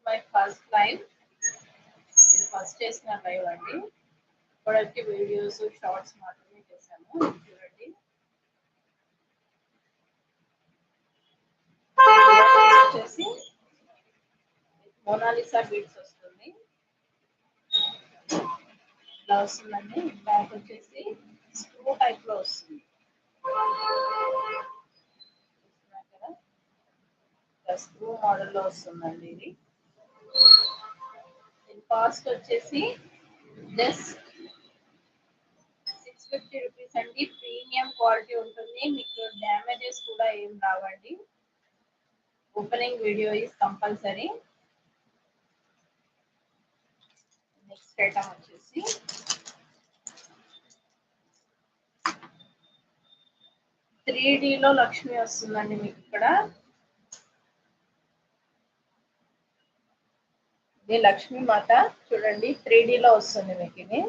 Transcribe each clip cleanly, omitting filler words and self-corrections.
My first live. ఇది first చేసిన live అండి. ఇప్పటివరకు వీడియోస్ షార్ట్స్ మాత్రమే చేశాను. చూడండి, వచ్చేసి మోనాలిసా బీడ్స్ వస్తుంది. ఇలా వస్తుందండి. బ్యాక్ వచ్చేసి స్క్రూ టైప్ లో వస్తుంది కదా, స్క్రూ మోడల్ లో వస్తుందండి. ఇది కాస్ట్ వచ్చేసి జస్ట్ 650 రూపీస్ అండి. ప్రీమియం క్వాలిటీ ఉంటుంది. మీకు డ్యామేజెస్ కూడా ఏం రావండి. Opening video is compulsory. Next item వచ్చేసి త్రీడీలో లక్ష్మి వస్తుందండి. మీకు ఇక్కడ ఇది లక్ష్మీ మాత చూడండి, 3Dలో వస్తుంది మీకు ఇది.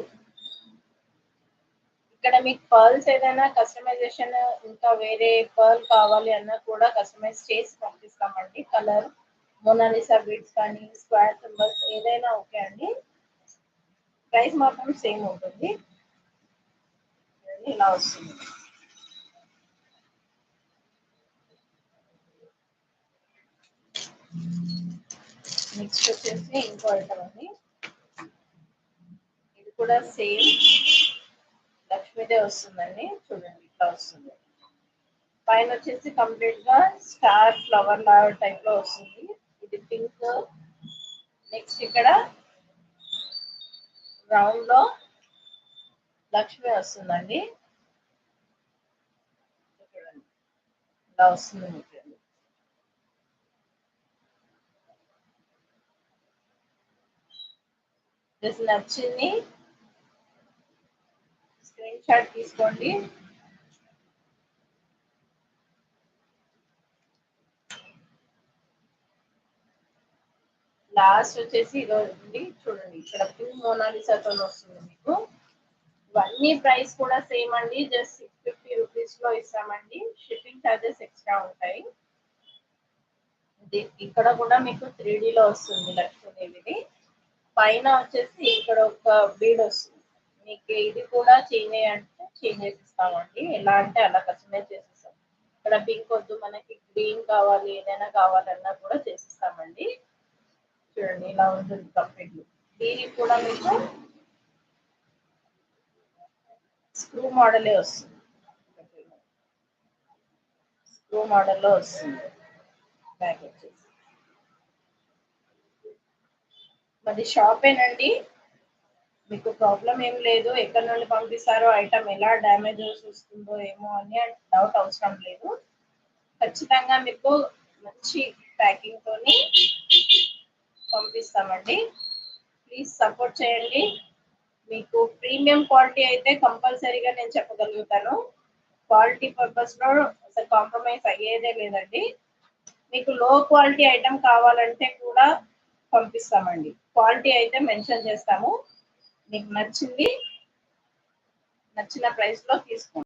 ఇక్కడ మీకు పర్ల్స్ ఏదైనా కస్టమైజేషన్ ఇంకా వేరే పర్ల్ కావాలి అన్నా కూడా కస్టమైజ్ చేసి పంపిస్తామండి. కలర్ మోనాలిసా బీడ్స్ కానీ స్క్వేర్ సింబల్స్ ఏదైనా ఓకే అండి. ప్రైస్ మాత్రం సేమ్ ఉంటుంది. ఇలా వస్తుంది. నెక్స్ట్ వచ్చేసి ఇంకో ఐటమ్ అండి. ఇది కూడా సేమ్ లక్ష్మీదే వస్తుందండి. చూడండి, ఇట్లా వస్తుంది. పైన వచ్చేసి కంప్లీట్ గా స్టార్ ఫ్లవర్ లాగా టైప్ లో వస్తుంది. ఇది పింక్. నెక్స్ట్ ఇక్కడ రౌండ్ లో లక్ష్మి వస్తుందండి. చూడండి, ఇలా వస్తుంది మీకు. డ్రెస్ నచ్చింది స్క్రీన్ షాట్ తీసుకోండి. లాస్ట్ వచ్చేసి ఇదండి. చూడండి, ఇక్కడ పింక్ మోనాలిసాతో వస్తుంది మీకు. ఇవన్నీ ప్రైస్ కూడా సేమ్ అండి. జస్ట్ 650 రూపీస్ లో ఇస్తామండి. షిప్పింగ్ ఛార్జెస్ ఎక్స్ట్రా ఉంటాయి. ఇక్కడ కూడా మీకు 3Dలో వస్తుంది లక్ష్మీదేవిది. పైన వచ్చేసి ఇక్కడ ఒక బీడ్ వస్తుంది మీకు. ఇది కూడా చేంజ్ చేయాలంటే చేంజ్ చేసిస్తామండి. ఎలా అంటే అలా కస్టమైజ్ చేసిస్తాం. ఇక్కడ పింక్ వద్దు, మనకి గ్రీన్ కావాలి, ఏదైనా కావాలన్నా కూడా చేసిస్తామండి. చూడండి, ఇలా ఉంటుంది కంప్లీట్. దీనికి కూడా మీకు స్క్రూ మోడలే వస్తుంది. స్క్రూ మోడల్లో వస్తుంది. బ్యాక్ వచ్చేసి మాది షాపేనండి. మీకు ప్రాబ్లం ఏం లేదు. ఎక్కడి నుండి పంపిస్తారో, ఐటమ్ ఎలా డ్యామేజెస్ వస్తుందో ఏమో అని డౌట్ అవసరం లేదు. ఖచ్చితంగా మీకు మంచి ప్యాకింగ్ తోని పంపిస్తామండి. ప్లీజ్ సపోర్ట్ చేయండి. మీకు ప్రీమియం క్వాలిటీ అయితే కంపల్సరీగా నేను చెప్పగలుగుతాను. క్వాలిటీ పర్పస్ లో అసలు కాంప్రమైజ్ అయ్యేదే లేదండి. మీకు లో క్వాలిటీ ఐటమ్ కావాలంటే కూడా పంపిస్తామండి. క్వాలిటీ అయితే మెన్షన్ చేస్తాము. మీకు నచ్చిన ప్రైస్ లో తీసుకోండి.